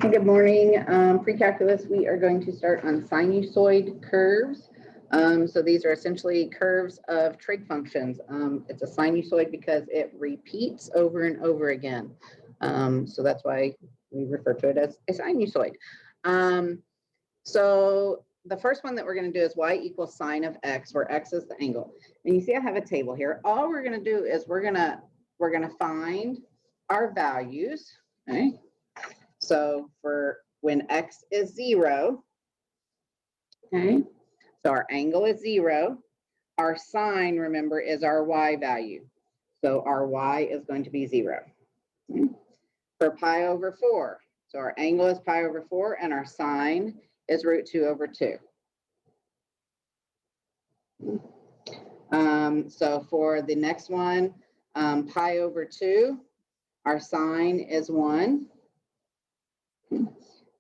Good morning. Pre-calculus, we are going to start on sinusoid curves. So these are essentially curves of trig functions. It's a sinusoid because it repeats over and over again. So that's why we refer to it as a sinusoid. So the first one that we're going to do is y equals sine of x, where x is the angle. And you see I have a table here. All we're going to do is we're going to find our values, okay? So for when x is 0, okay, so our angle is 0. Our sine, remember, is our y value. So our y is going to be 0. Okay. For pi over 4, so our angle is pi over 4, and our sine is root 2 over 2. So for the next one, pi over 2, our sine is 1.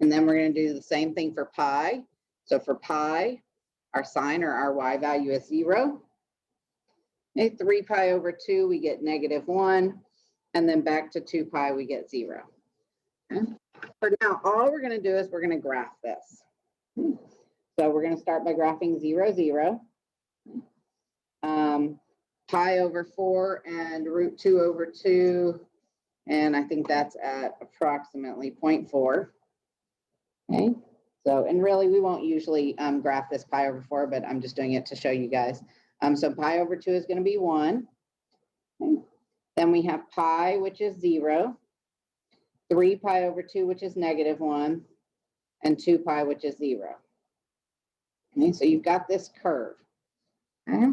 And then we're going to do the same thing for pi. So for pi, our sine or our y value is 0. Okay, 3 pi over 2, we get -1. And then back to 2 pi, we get 0. Okay. For now, all we're going to do is we're going to graph this. So we're going to start by graphing 0, 0. Pi over 4 and root 2 over 2. And I think that's at approximately 0.4. Okay, so, and really we won't usually graph this pi over 4, but I'm just doing it to show you guys. So pi over 2 is going to be 1. Okay. Then we have pi, which is 0, 3 pi over 2, which is -1, and 2 pi, which is 0. Okay, so you've got this curve. Okay.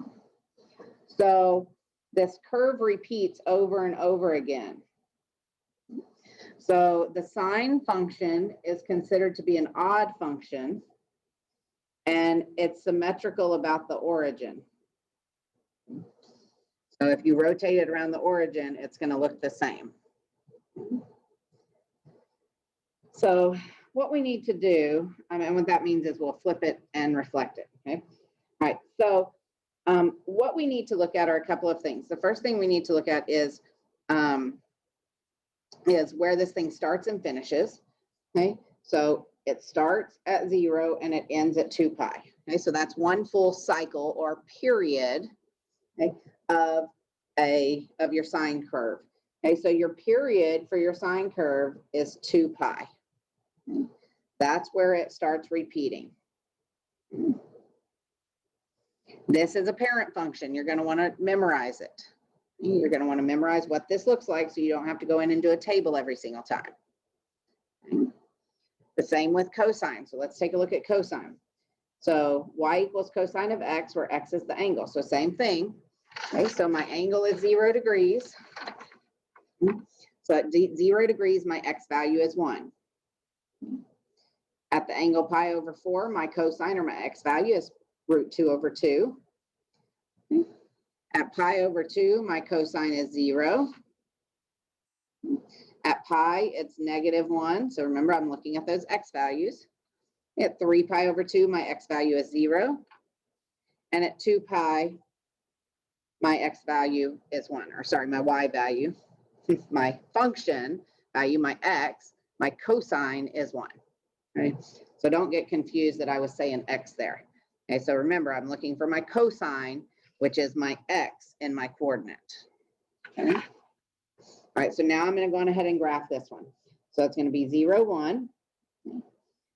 So this curve repeats over and over again. So the sine function is considered to be an odd function, and it's symmetrical about the origin. So if you rotate it around the origin, it's going to look the same. So what we need to do, and what that means is we'll flip it and reflect it. Okay. All right. So what we need to look at are a couple of things. The first thing we need to look at is where this thing starts and finishes. Okay, so it starts at 0 and it ends at 2 pi. Okay, so that's one full cycle or period, okay, of your sine curve. Okay, so your period for your sine curve is 2 pi. Okay, that's where it starts repeating. This is a parent function. You're going to want to memorize it. You're going to want to memorize what this looks like so you don't have to go in and do a table every single time. Okay. The same with cosine. So let's take a look at cosine. So y equals cosine of x, where x is the angle. So same thing. Okay, so my angle is 0 degrees. So at 0 degrees, my x value is 1. At the angle pi over 4, my cosine or my x value is root 2 over 2. Okay. At pi over 2, my cosine is 0. At pi, it's -1. So remember, I'm looking at those x values. At 3 pi over 2, my x value is 0. And at 2 pi, my x value is 1. Or sorry, my y value, my function value, my x, my cosine is 1. Okay? So don't get confused that I was saying x there. Okay, so remember, I'm looking for my cosine, which is my x in my coordinate. Okay. All right, so now I'm going to go on ahead and graph this one. So it's going to be 0, 1.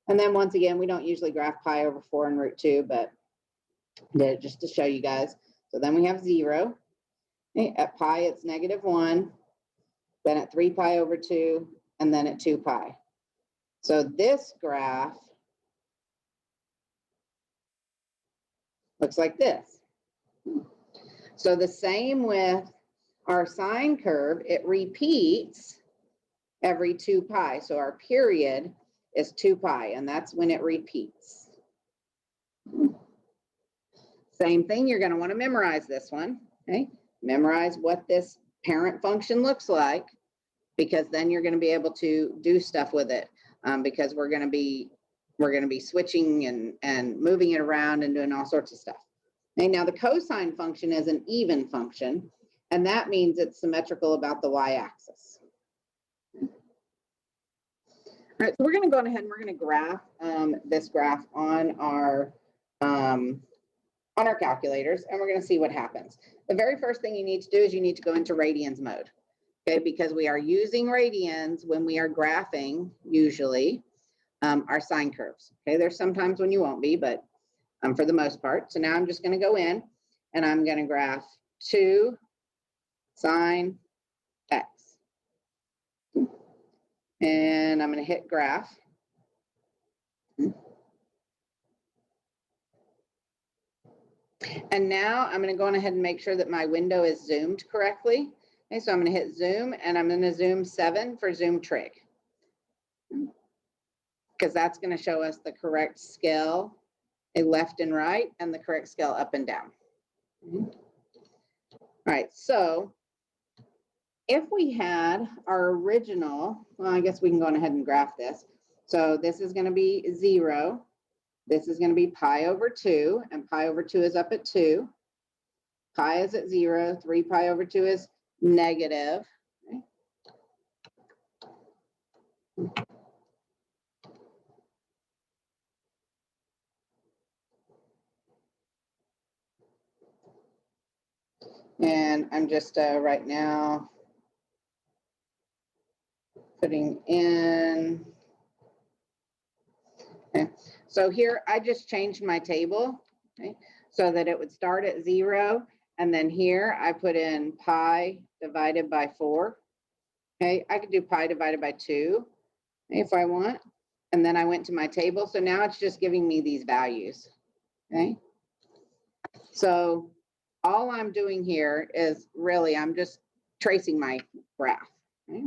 And then once again, we don't usually graph pi over 4 and root 2, but just to show you guys. So then we have 0. Okay, at pi, it's -1. Then at 3 pi over 2, and then at 2 pi. So this graph looks like this. So the same with our sine curve, it repeats every 2 pi. So our period is 2 pi, and that's when it repeats. Same thing, you're going to want to memorize this one. Okay, memorize what this parent function looks like, because then you're going to be able to do stuff with it. Because we're going to be switching and moving it around and doing all sorts of stuff. Okay, now the cosine function is an even function, and that means it's symmetrical about the y-axis. All right, so we're going to go ahead and we're going to graph this graph on our calculators, and we're going to see what happens. The very first thing you need to do is you need to go into radians mode, okay, because we are using radians when we are graphing, usually, our sine curves. Okay, there's sometimes when you won't be, but for the most part. So now I'm just going to go in and I'm going to graph 2 sine x. And I'm going to hit graph. And now I'm going to go on ahead and make sure that my window is zoomed correctly. Okay, so I'm going to hit zoom and I'm going to zoom 7 for zoom trig, because that's going to show us the correct scale, a left and right, and the correct scale up and down. All right, so if we had our original, well, I guess we can go on ahead and graph this. So this is going to be 0. This is going to be pi over 2, and pi over 2 is up at 2. Pi is at 0. 3 pi over 2 is negative. Okay. And I'm just right now putting in. Okay. So here I just changed my table, okay, so that it would start at 0. And then here I put in pi divided by 4. Okay, I could do pi divided by 2 if I want. And then I went to my table. So now it's just giving me these values. Okay. So all I'm doing here is really, I'm just tracing my graph. Okay.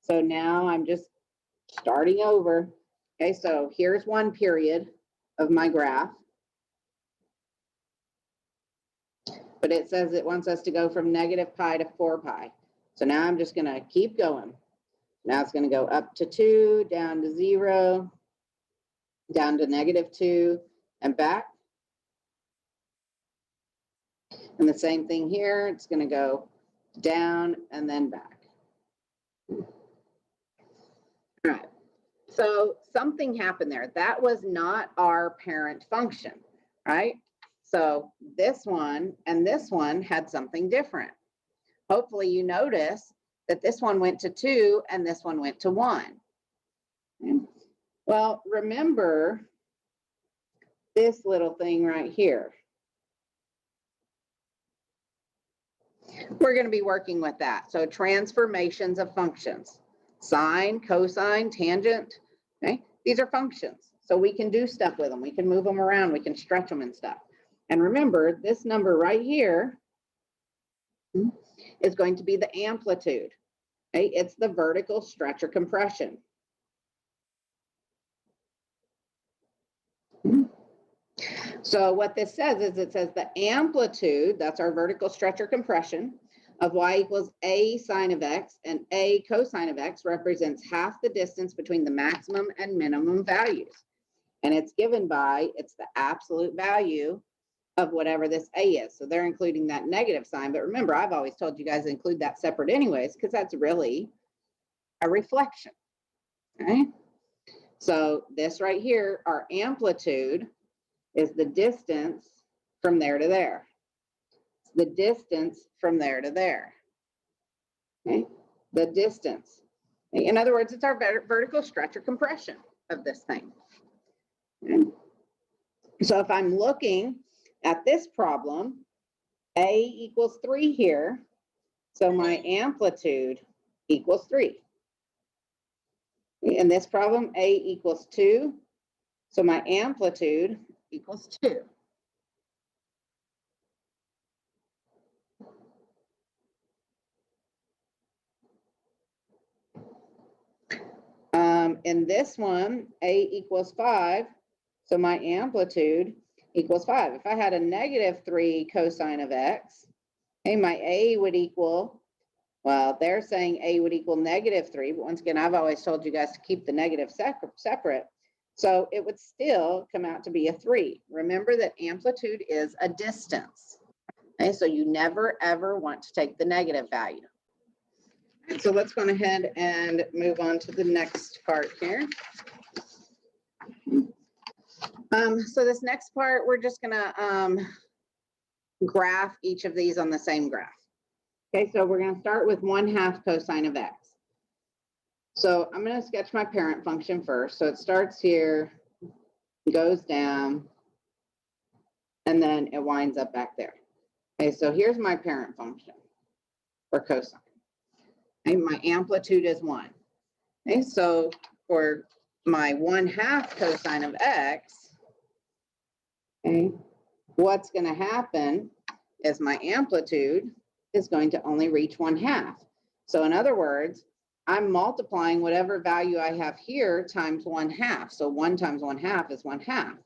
So now I'm just starting over. Okay, so here's one period of my graph. But it says it wants us to go from negative pi to 4 pi. So now I'm just going to keep going. Now it's going to go up to 2, down to 0, down to negative 2, and back. And the same thing here. It's going to go down and then back. All right. So something happened there. That was not our parent function, right? So this one and this one had something different. Hopefully you notice that this one went to 2 and this one went to 1. Okay. Well, remember this little thing right here. We're going to be working with that. So transformations of functions, sine, cosine, tangent. Okay, these are functions. So we can do stuff with them. We can move them around. We can stretch them and stuff. And remember, this number right here is going to be the amplitude. Okay, it's the vertical stretch or compression. So what this says is it says the amplitude, that's our vertical stretch or compression, of y equals a sine of x, and a cosine of x represents half the distance between the maximum and minimum values. And it's given by, it's the absolute value of whatever this a is. So they're including that negative sign. But remember, I've always told you guys to include that separate anyways, because that's really a reflection. Okay. So this right here, our amplitude, is the distance from there to there. The distance from there to there. Okay, the distance. In other words, it's our vertical stretch or compression of this thing. Okay. So if I'm looking at this problem, A equals 3 here. So my amplitude equals 3. In this problem, A equals 2. So my amplitude equals 2. In this one, A equals 5. So my amplitude equals 5. If I had a negative 3 cosine of x, hey, my A would equal, well, they're saying A would equal negative 3. But once again, I've always told you guys to keep the negative separate. So it would still come out to be a 3. Remember that amplitude is a distance. Okay, so you never, ever want to take the negative value. So let's go ahead and move on to the next part here. So this next part, we're just gonna graph each of these on the same graph. Okay, so we're gonna start with 1/2 cosine of x. So I'm gonna sketch my parent function first. So it starts here, goes down, and then it winds up back there. Okay, so here's my parent function for cosine. Okay, my amplitude is 1. Okay, so for my 1/2 cosine of x, okay, what's going to happen is my amplitude is going to only reach 1/2. So in other words, I'm multiplying whatever value I have here times 1/2. So 1 times 1/2 is 1/2.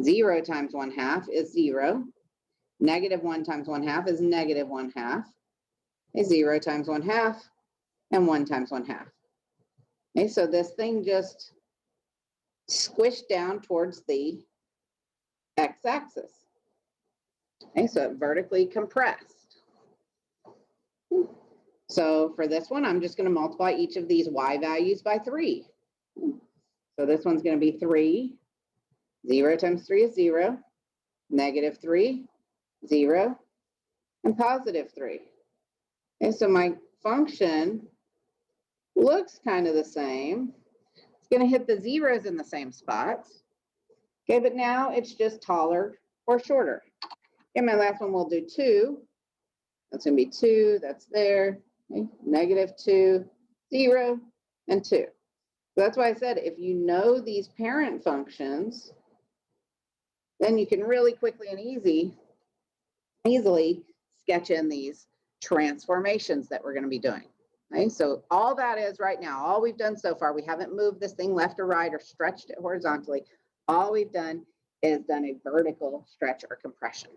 0 times 1/2 is 0. -1 times 1/2 is -1/2. 0 times 1/2 and 1 times 1/2. Okay, so this thing just squished down towards the x-axis. Okay, so it vertically compressed. So for this one, I'm just going to multiply each of these y values by 3. So this one's going to be 3. 0 times 3 is 0. -3, 0, and +3. Okay, so my function looks kind of the same. It's going to hit the zeros in the same spots. Okay, but now it's just taller or shorter. Okay, my last one we'll do 2. That's going to be 2. That's there. Okay, -2, 0, and 2. So that's why I said if you know these parent functions, then you can really quickly and easily sketch in these transformations that we're going to be doing. Okay, so all that is right now, all we've done so far, we haven't moved this thing left or right or stretched it horizontally. All we've done is done a vertical stretch or compression.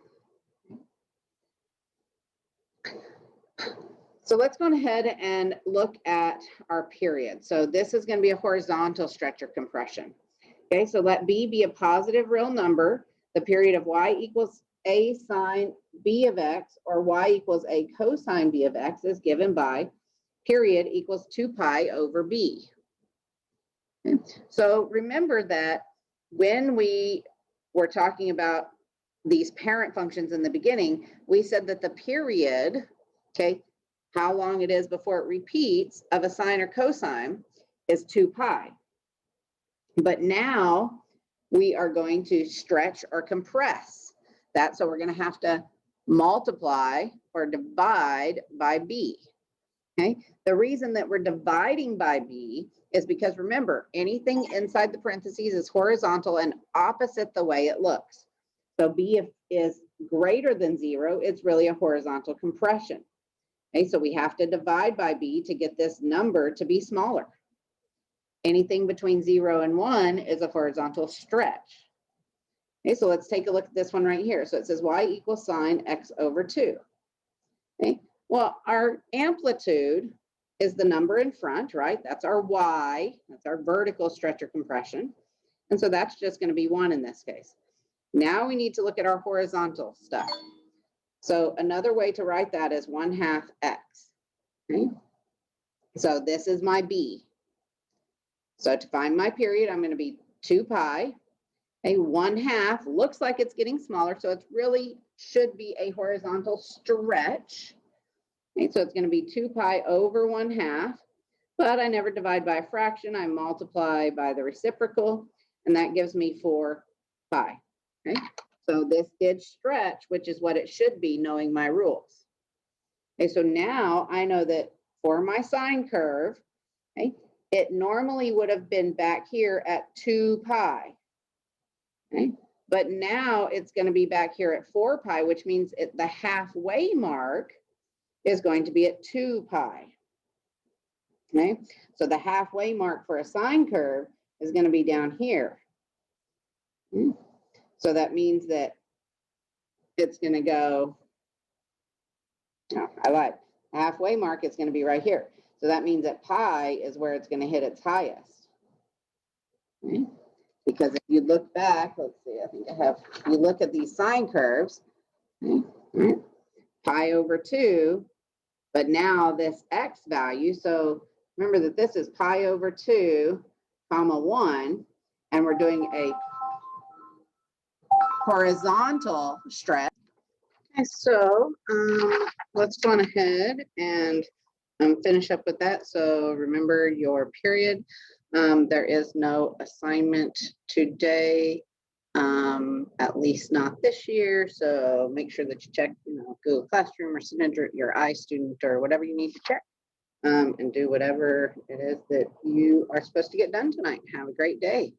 So let's go ahead and look at our period. So this is going to be a horizontal stretch or compression. Okay, so let B be a positive real number. The period of y equals a sine b of x or y equals a cosine b of x is given by period equals 2 pi over b. Okay. So remember that when we were talking about these parent functions in the beginning, we said that the period, okay, how long it is before it repeats of a sine or cosine is 2 pi. But now we are going to stretch or compress that. So we're going to have to multiply or divide by b. Okay. The reason that we're dividing by b is because remember, anything inside the parentheses is horizontal and opposite the way it looks. So b is greater than 0, it's really a horizontal compression. Okay, so we have to divide by b to get this number to be smaller. Anything between 0 and 1 is a horizontal stretch. Okay, so let's take a look at this one right here. So it says y equals sine x over 2. Okay, well, our amplitude is the number in front, right? That's our y, that's our vertical stretch or compression. And so that's just going to be 1 in this case. Now we need to look at our horizontal stuff. So another way to write that is 1/2 x. Okay, so this is my b. So to find my period, I'm going to be 2 pi. A 1/2 looks like it's getting smaller, so it really should be a horizontal stretch. Okay, so it's going to be 2 pi over 1/2, but I never divide by a fraction. I multiply by the reciprocal, and that gives me 4 pi. Okay, so this did stretch, which is what it should be, knowing my rules. Okay, so now I know that for my sine curve, okay, it normally would have been back here at 2 pi. Okay, but now it's going to be back here at 4 pi, which means the halfway mark is going to be at 2 pi. Okay, so the halfway mark for a sine curve is going to be down here. Okay. So that means that it's going to go, oh, I lied, halfway mark is going to be right here. So that means that pi is where it's going to hit its highest. Okay. Because if you look back, let's see, I think I have, you look at these sine curves, okay, right, pi over 2 But now this x value, so remember that this is pi over 2, comma 1, and we're doing a horizontal stretch. Okay, so let's go on ahead and finish up with that. So remember your period. There is no assignment today, at least not this year. So make sure that you check, Google Classroom or send your iStudent or whatever you need to check, and do whatever it is that you are supposed to get done tonight. Have a great day.